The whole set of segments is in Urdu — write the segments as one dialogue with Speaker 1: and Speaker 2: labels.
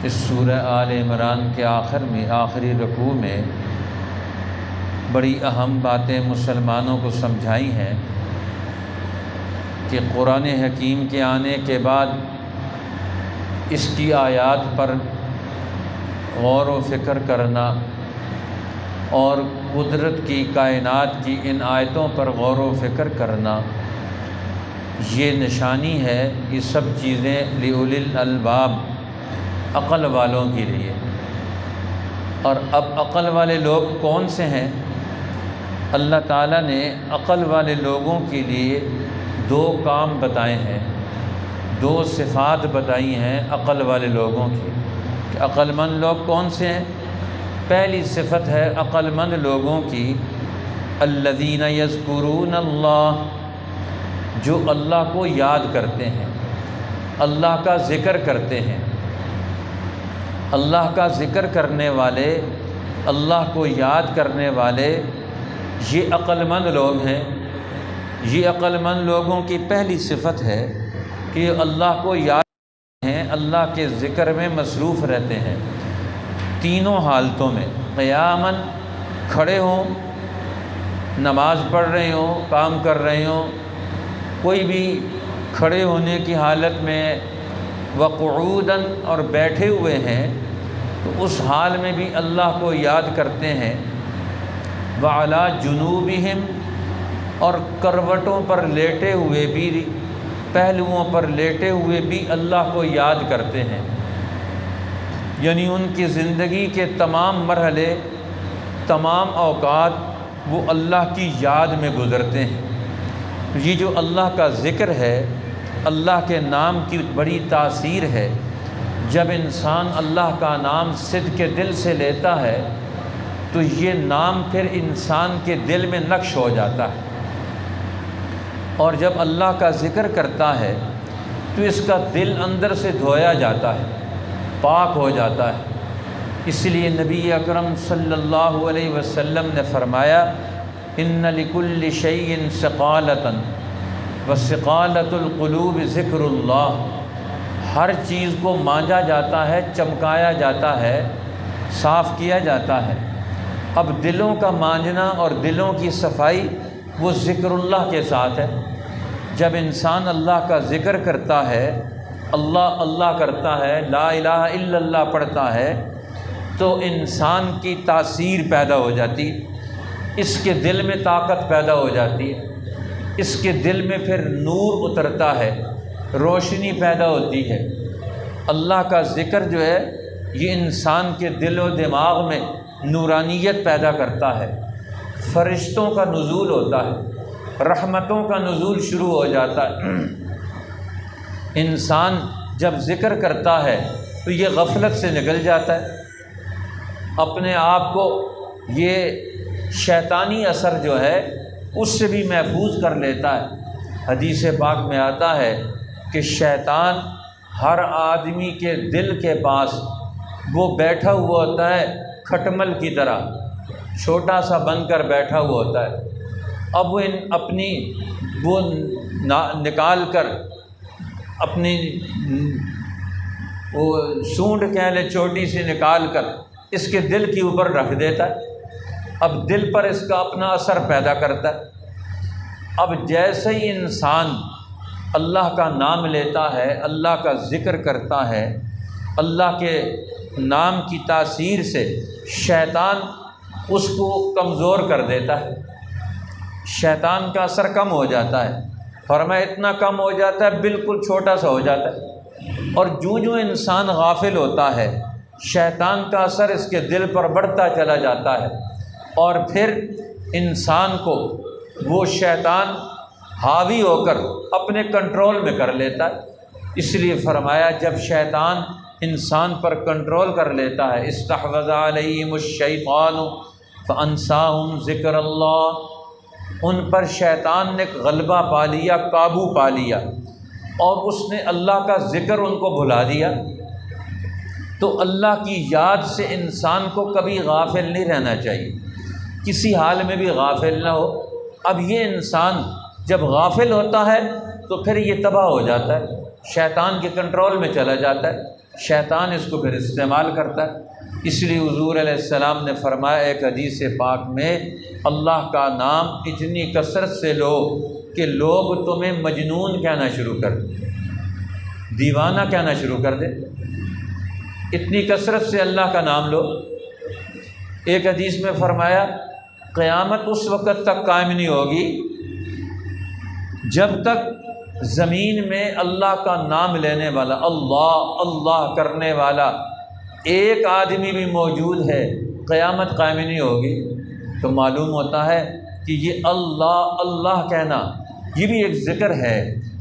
Speaker 1: اس سورہ آل عمران کے آخری رکوع میں بڑی اہم باتیں مسلمانوں کو سمجھائی ہیں کہ قرآن حکیم کے آنے کے بعد اس کی آیات پر غور و فکر کرنا اور قدرت کی کائنات کی ان آیتوں پر غور و فکر کرنا یہ نشانی ہے، یہ سب چیزیں لِأُولِي الْأَلْبَابِ عقل والوں کے لیے۔ اور اب عقل والے لوگ کون سے ہیں؟ اللہ تعالیٰ نے عقل والے لوگوں کے لیے دو کام بتائے ہیں، دو صفات بتائی ہیں عقل والے لوگوں کی کہ عقل مند لوگ کون سے ہیں۔ پہلی صفت ہے عقل مند لوگوں کی الذین یذکرون اللہ، جو اللہ کو یاد کرتے ہیں، اللہ کا ذکر کرتے ہیں۔ اللہ کا ذکر کرنے والے، اللہ کو یاد کرنے والے، یہ عقل مند لوگ ہیں۔ یہ عقل مند لوگوں کی پہلی صفت ہے کہ اللہ کو یاد کرتے ہیں، اللہ کے ذکر میں مصروف رہتے ہیں تینوں حالتوں میں، قیاماً کھڑے ہوں، نماز پڑھ رہے ہوں، کام کر رہے ہوں، کوئی بھی کھڑے ہونے کی حالت میں، وقعوداً اور بیٹھے ہوئے ہیں تو اس حال میں بھی اللہ کو یاد کرتے ہیں، وعلی جنوبہم، اور کروٹوں پر لیٹے ہوئے بھی، پہلوؤں پر لیٹے ہوئے بھی اللہ کو یاد کرتے ہیں۔ یعنی ان کی زندگی کے تمام مرحلے، تمام اوقات وہ اللہ کی یاد میں گزرتے ہیں۔ یہ جو اللہ کا ذکر ہے، اللہ کے نام کی بڑی تاثیر ہے۔ جب انسان اللہ کا نام صدق کے دل سے لیتا ہے تو یہ نام پھر انسان کے دل میں نقش ہو جاتا ہے، اور جب اللہ کا ذکر کرتا ہے تو اس کا دل اندر سے دھویا جاتا ہے، پاک ہو جاتا ہے۔ اس لیے نبی اکرم صلی اللہ علیہ وسلم نے فرمایا ان لکل شیء ثقالۃ وثقالۃ القلوب ذکر اللہ، ہر چیز کو مانجا جاتا ہے، چمکایا جاتا ہے، صاف کیا جاتا ہے۔ اب دلوں کا مانجنا اور دلوں کی صفائی وہ ذکر اللہ کے ساتھ ہے۔ جب انسان اللہ کا ذکر کرتا ہے، اللہ اللہ کرتا ہے، لا الہ الا اللہ پڑھتا ہے، تو انسان کی تاثیر پیدا ہو جاتی، اس کے دل میں طاقت پیدا ہو جاتی ہے، اس کے دل میں پھر نور اترتا ہے، روشنی پیدا ہوتی ہے۔ اللہ کا ذکر جو ہے یہ انسان کے دل و دماغ میں نورانیت پیدا کرتا ہے، فرشتوں کا نزول ہوتا ہے، رحمتوں کا نزول شروع ہو جاتا ہے۔ انسان جب ذکر کرتا ہے تو یہ غفلت سے نکل جاتا ہے، اپنے آپ کو یہ شیطانی اثر جو ہے اس سے بھی محفوظ کر لیتا ہے۔ حدیث پاک میں آتا ہے کہ شیطان ہر آدمی کے دل کے پاس وہ بیٹھا ہوا ہوتا ہے، کھٹمل کی طرح چھوٹا سا بن کر بیٹھا ہوا ہوتا ہے۔ اب وہ اپنی وہ نکال کر اپنی وہ سونڈ کہہ لے چھوٹی سی نکال کر اس کے دل کے اوپر رکھ دیتا ہے۔ اب دل پر اس کا اپنا اثر پیدا کرتا ہے۔ اب جیسے ہی انسان اللہ کا نام لیتا ہے، اللہ کا ذکر کرتا ہے، اللہ کے نام کی تاثیر سے شیطان اس کو کمزور کر دیتا ہے، شیطان کا اثر کم ہو جاتا ہے۔ فرمایا اتنا کم ہو جاتا ہے بالکل چھوٹا سا ہو جاتا ہے، اور جو انسان غافل ہوتا ہے شیطان کا اثر اس کے دل پر بڑھتا چلا جاتا ہے، اور پھر انسان کو وہ شیطان حاوی ہو کر اپنے کنٹرول میں کر لیتا ہے۔ اس لیے فرمایا جب شیطان انسان پر کنٹرول کر لیتا ہے، استحوذ علیہم الشیطان فانساہم ذکر اللہ، ان پر شیطان نے غلبہ پا لیا، قابو پا لیا، اور اس نے اللہ کا ذکر ان کو بھلا دیا۔ تو اللہ کی یاد سے انسان کو کبھی غافل نہیں رہنا چاہیے، کسی حال میں بھی غافل نہ ہو۔ اب یہ انسان جب غافل ہوتا ہے تو پھر یہ تباہ ہو جاتا ہے، شیطان کے کنٹرول میں چلا جاتا ہے، شیطان اس کو پھر استعمال کرتا ہے۔ اس لیے حضور علیہ السلام نے فرمایا ایک حدیث پاک میں، اللہ کا نام اتنی کثرت سے لو کہ لوگ تمہیں مجنون کہنا شروع کر دیں، دیوانہ کہنا شروع کر دیں، اتنی کثرت سے اللہ کا نام لو۔ ایک حدیث میں فرمایا قیامت اس وقت تک قائم نہیں ہوگی جب تک زمین میں اللہ کا نام لینے والا، اللہ اللہ کرنے والا ایک آدمی بھی موجود ہے، قیامت قائم نہیں ہوگی۔ تو معلوم ہوتا ہے کہ یہ اللہ اللہ کہنا یہ بھی ایک ذکر ہے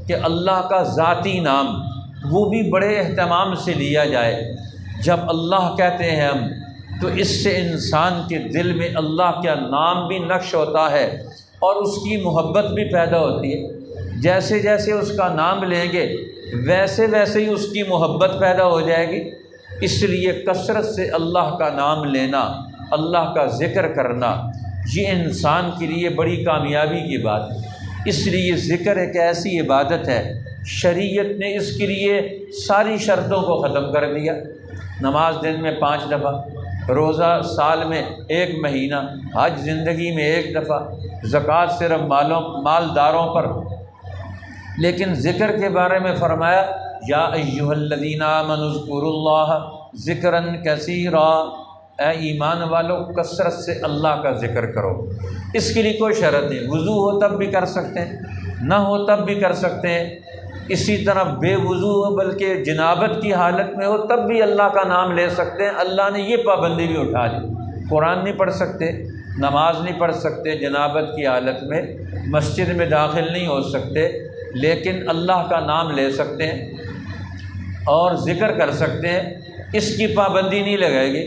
Speaker 1: کہ اللہ کا ذاتی نام وہ بھی بڑے اہتمام سے لیا جائے۔ جب اللہ کہتے ہیں ہم تو اس سے انسان کے دل میں اللہ کا نام بھی نقش ہوتا ہے اور اس کی محبت بھی پیدا ہوتی ہے۔ جیسے جیسے اس کا نام لیں گے ویسے ویسے ہی اس کی محبت پیدا ہو جائے گی۔ اس لیے کثرت سے اللہ کا نام لینا، اللہ کا ذکر کرنا یہ انسان کے لیے بڑی کامیابی کی بات ہے۔ اس لیے ذکر ایک ایسی عبادت ہے، شریعت نے اس کے لیے ساری شرطوں کو ختم کر دیا۔ نماز دن میں 5 دفعہ، روزہ سال میں 1 مہینہ، حج زندگی میں 1 دفعہ، زکوٰۃ صرف مالداروں پر۔ لیکن ذکر کے بارے میں فرمایا یا ایھا الذین آمنوا اذکروا اللہ ذکرا کثیرا، اے ایمان والو کثرت سے اللہ کا ذکر کرو۔ اس کے لیے کوئی شرط نہیں، وضو ہو تب بھی کر سکتے ہیں، نہ ہو تب بھی کر سکتے ہیں، اسی طرح بے وضو ہو بلکہ جنابت کی حالت میں ہو تب بھی اللہ کا نام لے سکتے ہیں۔ اللہ نے یہ پابندی بھی اٹھا دی، قرآن نہیں پڑھ سکتے، نماز نہیں پڑھ سکتے جنابت کی حالت میں، مسجد میں داخل نہیں ہو سکتے، لیکن اللہ کا نام لے سکتے ہیں اور ذکر کر سکتے ہیں، اس کی پابندی نہیں لگے گی۔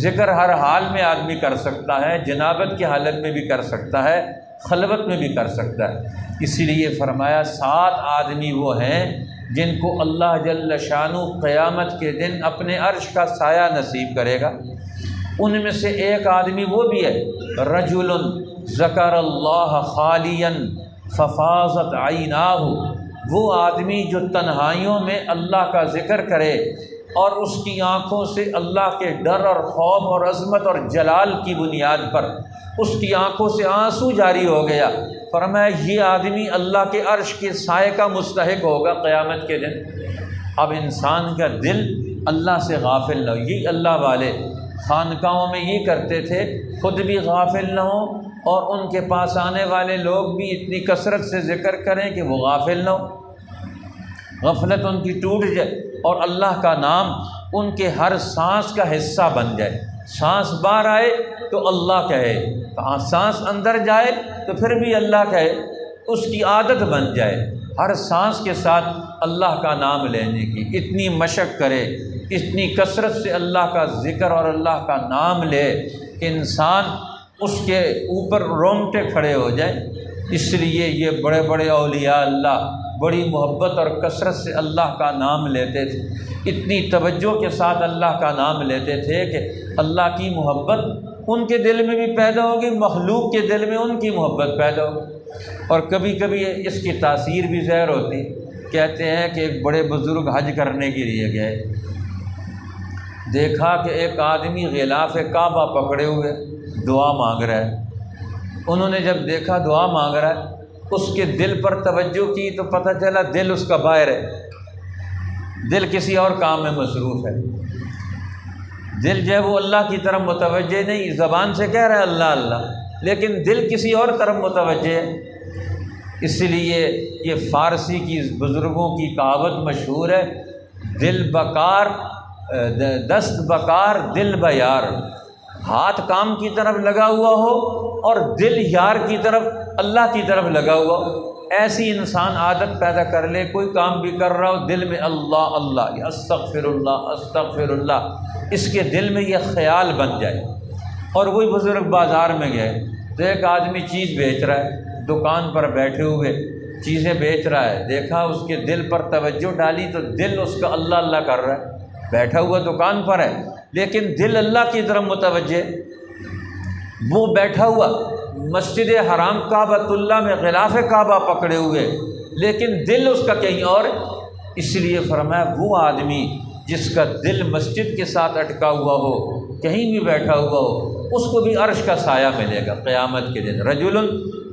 Speaker 1: ذکر ہر حال میں آدمی کر سکتا ہے، جنابت کی حالت میں بھی کر سکتا ہے، خلوت میں بھی کر سکتا ہے۔ اسی لیے فرمایا 7 آدمی وہ ہیں جن کو اللہ جل شانہ قیامت کے دن اپنے عرش کا سایہ نصیب کرے گا۔ ان میں سے ایک آدمی وہ بھی ہے، رجل ذکر اللہ خالیا ففاضت عیناہ، وہ آدمی جو تنہائیوں میں اللہ کا ذکر کرے اور اس کی آنکھوں سے اللہ کے ڈر اور خوف اور عظمت اور جلال کی بنیاد پر اس کی آنکھوں سے آنسو جاری ہو گیا۔ فرمایا یہ آدمی اللہ کے عرش کے سائے کا مستحق ہوگا قیامت کے دن۔ اب انسان کا دل اللہ سے غافل نہ ہو، یہ اللہ والے خانقاہوں میں یہ کرتے تھے، خود بھی غافل نہ ہوں اور ان کے پاس آنے والے لوگ بھی اتنی کثرت سے ذکر کریں کہ وہ غافل نہ ہو، غفلت ان کی ٹوٹ جائے اور اللہ کا نام ان کے ہر سانس کا حصہ بن جائے۔ سانس باہر آئے تو اللہ کہے، سانس اندر جائے تو پھر بھی اللہ کہے، اس کی عادت بن جائے ہر سانس کے ساتھ اللہ کا نام لینے کی۔ اتنی مشق کرے، اتنی کثرت سے اللہ کا ذکر اور اللہ کا نام لے کہ انسان اس کے اوپر رونگٹے کھڑے ہو جائے۔ اس لیے یہ بڑے بڑے اولیاء اللہ بڑی محبت اور کثرت سے اللہ کا نام لیتے تھے، اتنی توجہ کے ساتھ اللہ کا نام لیتے تھے کہ اللہ کی محبت ان کے دل میں بھی پیدا ہوگی، مخلوق کے دل میں ان کی محبت پیدا ہوگی۔ اور کبھی کبھی اس کی تاثیر بھی ظاہر ہوتی۔ کہتے ہیں کہ ایک بڑے بزرگ حج کرنے کے لیے گئے، دیکھا کہ ایک آدمی غلاف کعبہ پکڑے ہوئے دعا مانگ رہا ہے۔ انہوں نے جب دیکھا دعا مانگ رہا ہے، اس کے دل پر توجہ کی تو پتہ چلا دل اس کا باہر ہے، دل کسی اور کام میں مصروف ہے۔ دل جو ہے وہ اللہ کی طرف متوجہ نہیں، زبان سے کہہ رہا ہے اللہ اللہ، لیکن دل کسی اور طرف متوجہ ہے۔ اس لیے یہ فارسی کی بزرگوں کی کہاوت مشہور ہے، دل بکار دست بکار دل بیار، ہاتھ کام کی طرف لگا ہوا ہو اور دل یار کی طرف اللہ کی طرف لگا ہوا ہو۔ ایسی انسان عادت پیدا کر لے، کوئی کام بھی کر رہا ہو دل میں اللہ اللہ یا استغفر اللہ، اس کے دل میں یہ خیال بن جائے۔ اور وہی بزرگ بازار میں گئے تو ایک آدمی چیز بیچ رہا ہے، دکان پر بیٹھے ہوئے چیزیں بیچ رہا ہے، دیکھا اس کے دل پر توجہ ڈالی تو دل اس کا اللہ اللہ کر رہا ہے، بیٹھا ہوا دکان پر ہے لیکن دل اللہ کی طرف متوجہ۔ وہ بیٹھا ہوا مسجد حرام کعبۃ اللہ میں غلاف کعبہ پکڑے ہوئے، لیکن دل اس کا کہیں اور، اس لیے فرمایا وہ آدمی جس کا دل مسجد کے ساتھ اٹکا ہوا ہو، کہیں بھی بیٹھا ہوا ہو، اس کو بھی عرش کا سایہ ملے گا قیامت کے دن۔ رجل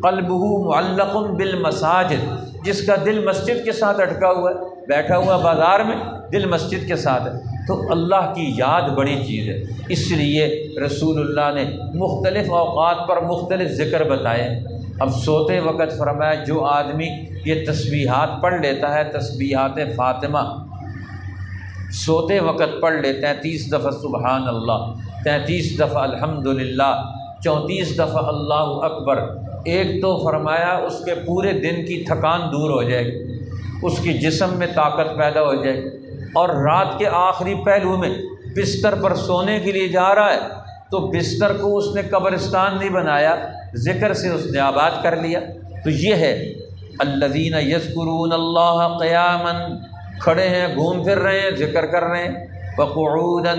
Speaker 1: قلبہ معلق بالمساجد، جس کا دل مسجد کے ساتھ اٹکا ہوا ہے، بیٹھا ہوا بازار میں، دل مسجد کے ساتھ ہے، تو اللہ کی یاد بڑی چیز ہے۔ اس لیے رسول اللہ نے مختلف اوقات پر مختلف ذکر بتائے۔ اب سوتے وقت فرمایا جو آدمی یہ تسبیحات پڑھ لیتا ہے، تسبیحات فاطمہ سوتے وقت پڑھ لیتے ہیں، 30 دفعہ سبحان اللہ، 33 دفعہ الحمدللہ، 34 دفعہ اللہ اکبر، ایک تو فرمایا اس کے پورے دن کی تھکان دور ہو جائے گی، اس کی جسم میں طاقت پیدا ہو جائے گی، اور رات کے آخری پہلو میں بستر پر سونے کے لیے جا رہا ہے تو بستر کو اس نے قبرستان نہیں بنایا، ذکر سے اس نے آباد کر لیا۔ تو یہ ہے الذین یذکرون اللہ قیاما، کھڑے ہیں، گھوم پھر رہے ہیں، ذکر کر رہے ہیں، وقعودا،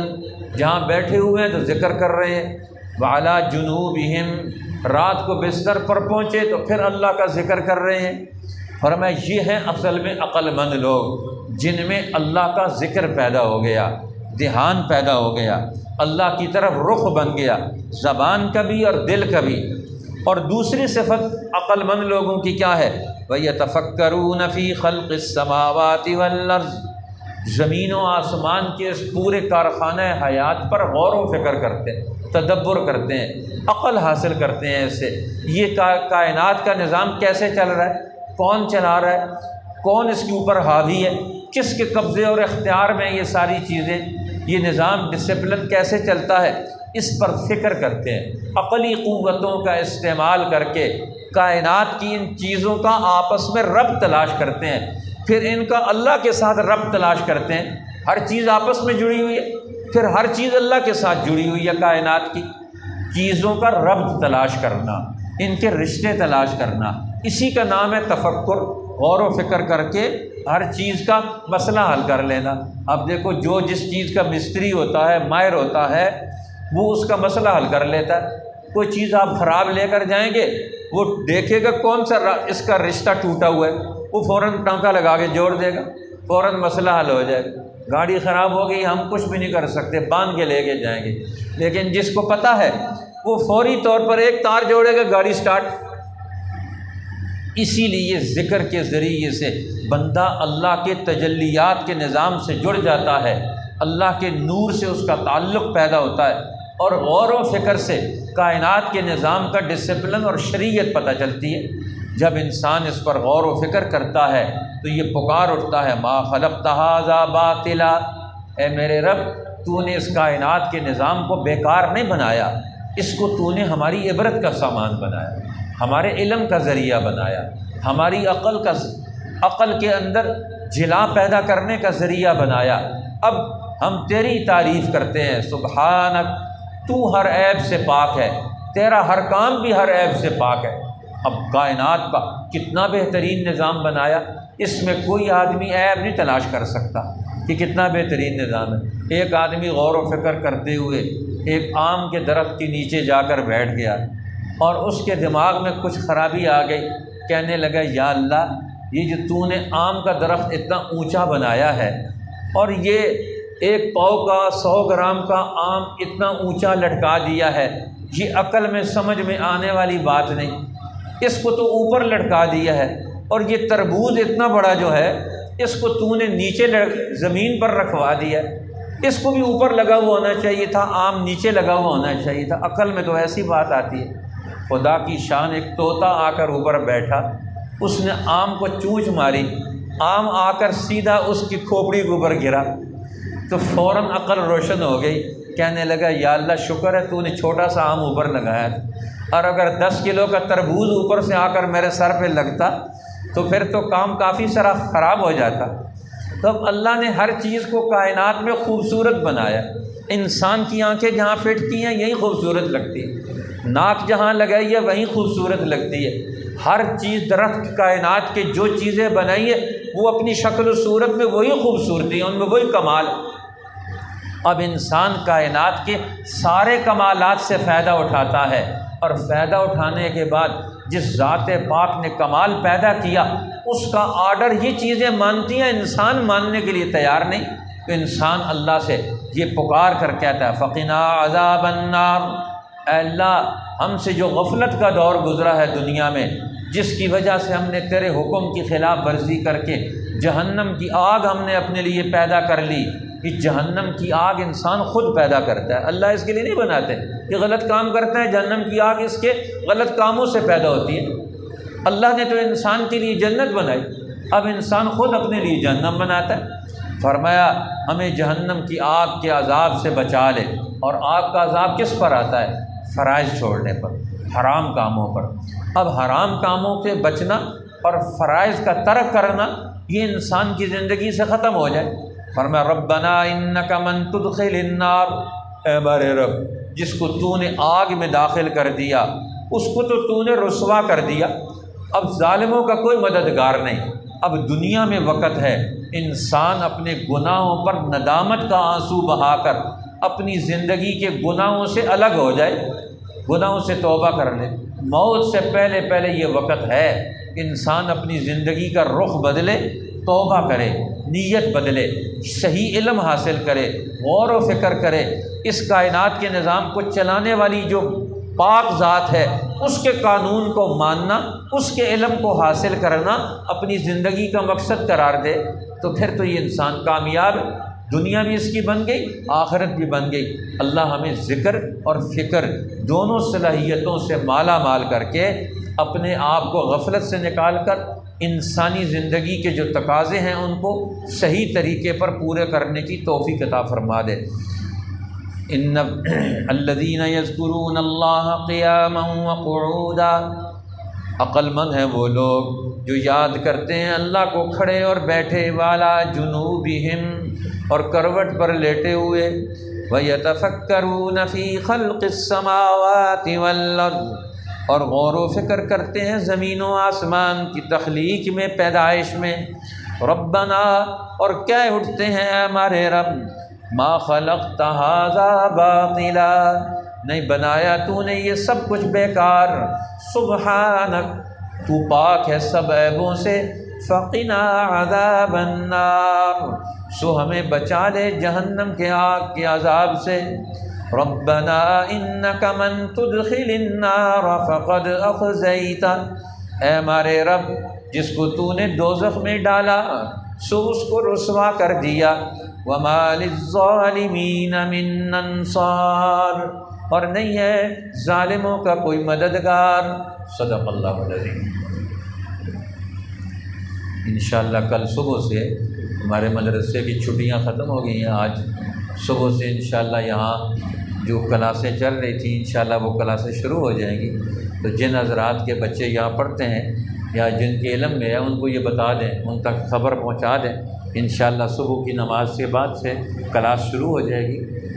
Speaker 1: جہاں بیٹھے ہوئے ہیں تو ذکر کر رہے ہیں، وعلی جنوبہم، رات کو بستر پر پہنچے تو پھر اللہ کا ذکر کر رہے ہیں۔ فرمایا یہ ہیں اصل میں عقل مند لوگ، جن میں اللہ کا ذکر پیدا ہو گیا، دھیان پیدا ہو گیا، اللہ کی طرف رخ بن گیا، زبان کا بھی اور دل کا بھی۔ اور دوسری صفت عقل مند لوگوں کی کیا ہے؟ وَيَتَفَكَّرُونَ فِي خَلْقِ السَّمَاوَاتِ وَالْأَرْضِ، زمین و آسمان کے اس پورے کارخانہ حیات پر غور و فکر کرتے ہیں، تدبر کرتے ہیں، عقل حاصل کرتے ہیں اس سے۔ یہ کائنات کا نظام کیسے چل رہا ہے، کون چلا رہا ہے، کون اس کے اوپر حاوی ہے، کس کے قبضے اور اختیار میں یہ ساری چیزیں، یہ نظام ڈسپلن کیسے چلتا ہے، اس پر فکر کرتے ہیں۔ عقلی قوتوں کا استعمال کر کے کائنات کی ان چیزوں کا آپس میں ربط تلاش کرتے ہیں، پھر ان کا اللہ کے ساتھ ربط تلاش کرتے ہیں۔ ہر چیز آپس میں جڑی ہوئی ہے، پھر ہر چیز اللہ کے ساتھ جڑی ہوئی ہے۔ کائنات کی چیزوں کا ربط تلاش کرنا، ان کے رشتے تلاش کرنا، اسی کا نام ہے تفکر، غور و فکر کر کے ہر چیز کا مسئلہ حل کر لینا۔ اب دیکھو جو جس چیز کا مستری ہوتا ہے، ماہر ہوتا ہے، وہ اس کا مسئلہ حل کر لیتا ہے۔ کوئی چیز آپ خراب لے کر جائیں گے، وہ دیکھے گا کون سا اس کا رشتہ ٹوٹا ہوا ہے، وہ فوراً ٹانکا لگا کے جوڑ دے گا، فوراً مسئلہ حل ہو جائے گا۔ گاڑی خراب ہو گئی، ہم کچھ بھی نہیں کر سکتے، باندھ کے لے کے جائیں گے، لیکن جس کو پتہ ہے وہ فوری طور پر ایک تار جوڑے گا، گاڑی سٹارٹ۔ اسی لیے ذکر کے ذریعے سے بندہ اللہ کے تجلیات کے نظام سے جڑ جاتا ہے، اللہ کے نور سے اس کا تعلق پیدا ہوتا ہے، اور غور و فکر سے کائنات کے نظام کا ڈسپلن اور شریعت پتہ چلتی ہے۔ جب انسان اس پر غور و فکر کرتا ہے تو یہ پکار اٹھتا ہے، ما خلقت ھذا باطلا، اے میرے رب تو نے اس کائنات کے نظام کو بیکار نہیں بنایا، اس کو تو نے ہماری عبرت کا سامان بنایا، ہمارے علم کا ذریعہ بنایا، ہماری عقل کے اندر جھلا پیدا کرنے کا ذریعہ بنایا۔ اب ہم تیری تعریف کرتے ہیں، سبحانک، تو ہر عیب سے پاک ہے، تیرا ہر کام بھی ہر عیب سے پاک ہے۔ اب کائنات کا کتنا بہترین نظام بنایا، اس میں کوئی آدمی عیب نہیں تلاش کر سکتا کہ کتنا بہترین نظام ہے۔ ایک آدمی غور و فکر کرتے ہوئے ایک آم کے درخت کے نیچے جا کر بیٹھ گیا، اور اس کے دماغ میں کچھ خرابی آ گئی، کہنے لگا یا اللہ، یہ جو تو نے آم کا درخت اتنا اونچا بنایا ہے، اور یہ 1 پاؤ کا 100 گرام کا آم اتنا اونچا لٹکا دیا ہے، یہ عقل میں سمجھ میں آنے والی بات نہیں، اس کو تو اوپر لٹکا دیا ہے، اور یہ تربوز اتنا بڑا جو ہے اس کو تو نے نیچے زمین پر رکھوا دیا، اس کو بھی اوپر لگا ہوا ہونا چاہیے تھا، آم نیچے لگا ہوا ہونا چاہیے تھا۔ عقل میں تو ایسی بات آتی ہے۔ خدا کی شان، ایک طوطا آ کر اوپر بیٹھا، اس نے آم کو چونچ ماری، آم آ کر سیدھا اس کی کھوپڑی کے اوپر گرا، تو فوراً عقل روشن ہو گئی، کہنے لگا یا اللہ شکر ہے تو نے چھوٹا سا آم اوپر لگایا تھا، اور اگر 10 کلو کا تربوز اوپر سے آ کر میرے سر پہ لگتا تو پھر تو کام کافی سارا خراب ہو جاتا۔ تو اب اللہ نے ہر چیز کو کائنات میں خوبصورت بنایا۔ انسان کی آنکھیں جہاں فٹ کی ہیں یہی خوبصورت لگتی ہے، ناک جہاں لگائی ہے وہیں خوبصورت لگتی ہے۔ ہر چیز، درخت، کائنات کے جو چیزیں بنائی ہے وہ اپنی شکل و صورت میں وہی خوبصورتی ہے، ان میں وہی کمال ہے۔ اب انسان کائنات کے سارے کمالات سے فائدہ اٹھاتا ہے، اور فائدہ اٹھانے کے بعد جس ذات پاک نے کمال پیدا کیا اس کا آرڈر یہ چیزیں مانتی ہیں، انسان ماننے کے لیے تیار نہیں، تو انسان اللہ سے یہ پکار کر کہتا ہے فقنا عذاب النار، اے اللہ ہم سے جو غفلت کا دور گزرا ہے دنیا میں، جس کی وجہ سے ہم نے تیرے حکم کی خلاف ورزی کر کے جہنم کی آگ ہم نے اپنے لیے پیدا کر لی۔ یہ جہنم کی آگ انسان خود پیدا کرتا ہے، اللہ اس کے لیے نہیں بناتے، یہ غلط کام کرتا ہے، جہنم کی آگ اس کے غلط کاموں سے پیدا ہوتی ہے۔ اللہ نے تو انسان کے لیے جنت بنائی، اب انسان خود اپنے لیے جہنم بناتا ہے۔ فرمایا ہمیں جہنم کی آگ کے عذاب سے بچا لے، اور آگ کا عذاب کس پر آتا ہے؟ فرائض چھوڑنے پر، حرام کاموں پر۔ اب حرام کاموں سے بچنا اور فرائض کا ترک کرنا یہ انسان کی زندگی سے ختم ہو جائے۔ فرمایا ربنا انک من تدخل النار، اے ہمارے رب جس کو تو نے آگ میں داخل کر دیا اس کو تو نے رسوا کر دیا، اب ظالموں کا کوئی مددگار نہیں۔ اب دنیا میں وقت ہے انسان اپنے گناہوں پر ندامت کا آنسو بہا کر اپنی زندگی کے گناہوں سے الگ ہو جائے، گناہوں سے توبہ کر لے۔ موت سے پہلے پہلے یہ وقت ہے انسان اپنی زندگی کا رخ بدلے، توبہ کرے، نیت بدلے، صحیح علم حاصل کرے، غور و فکر کرے، اس کائنات کے نظام کو چلانے والی جو پاک ذات ہے اس کے قانون کو ماننا، اس کے علم کو حاصل کرنا اپنی زندگی کا مقصد قرار دے، تو پھر تو یہ انسان کامیاب، دنیا بھی اس کی بن گئی، آخرت بھی بن گئی۔ اللہ ہمیں ذکر اور فکر دونوں صلاحیتوں سے مالا مال کر کے اپنے آپ کو غفلت سے نکال کر انسانی زندگی کے جو تقاضے ہیں ان کو صحیح طریقے پر پورے کرنے کی توفیق عطا فرما دے۔ ان الذین یذکرون اللہ قیاما وقعودا، عقل مند ہیں وہ لوگ جو یاد کرتے ہیں اللہ کو کھڑے اور بیٹھے، والا جنوبہم، اور کروٹ پر لیٹے ہوئے، وَيَتَفَكَّرُونَ فِي خَلْقِ السَّمَاوَاتِ وَالْأَرْضِ، اور غور و فکر کرتے ہیں زمین و آسمان کی تخلیق میں، پیدائش میں۔ ربنا، اور کہہ اٹھتے ہیں اے ہمارے رب، ما خلقت ھذا باطلا، نہیں بنایا تو نے یہ سب کچھ بیکار، سبحانک، تو پاک ہے سب عیبوں سے، فقنا عذاب النار، سو ہمیں بچا لے جہنم کے آگ کے عذاب سے۔ ربنا انک من تدخل النار فقد اخزیتہ، اے ہمارے رب جس کو تو نے دوزخ میں ڈالا سو اس کو رسوا کر دیا۔ وما للظالمین من انصار، اور نہیں ہے ظالموں کا کوئی مددگار۔ صدق اللہ العظیم۔ انشاءاللہ کل صبح سے ہمارے مدرسے کی چھٹیاں ختم ہو گئی ہیں، آج صبح سے انشاءاللہ یہاں جو کلاسیں چل رہی تھیں انشاءاللہ وہ کلاسیں شروع ہو جائیں گی، تو جن حضرات کے بچے یہاں پڑھتے ہیں یا جن کے علم میں ہے ان کو یہ بتا دیں، ان تک خبر پہنچا دیں، انشاءاللہ صبح کی نماز کے بعد سے کلاس شروع ہو جائے گی۔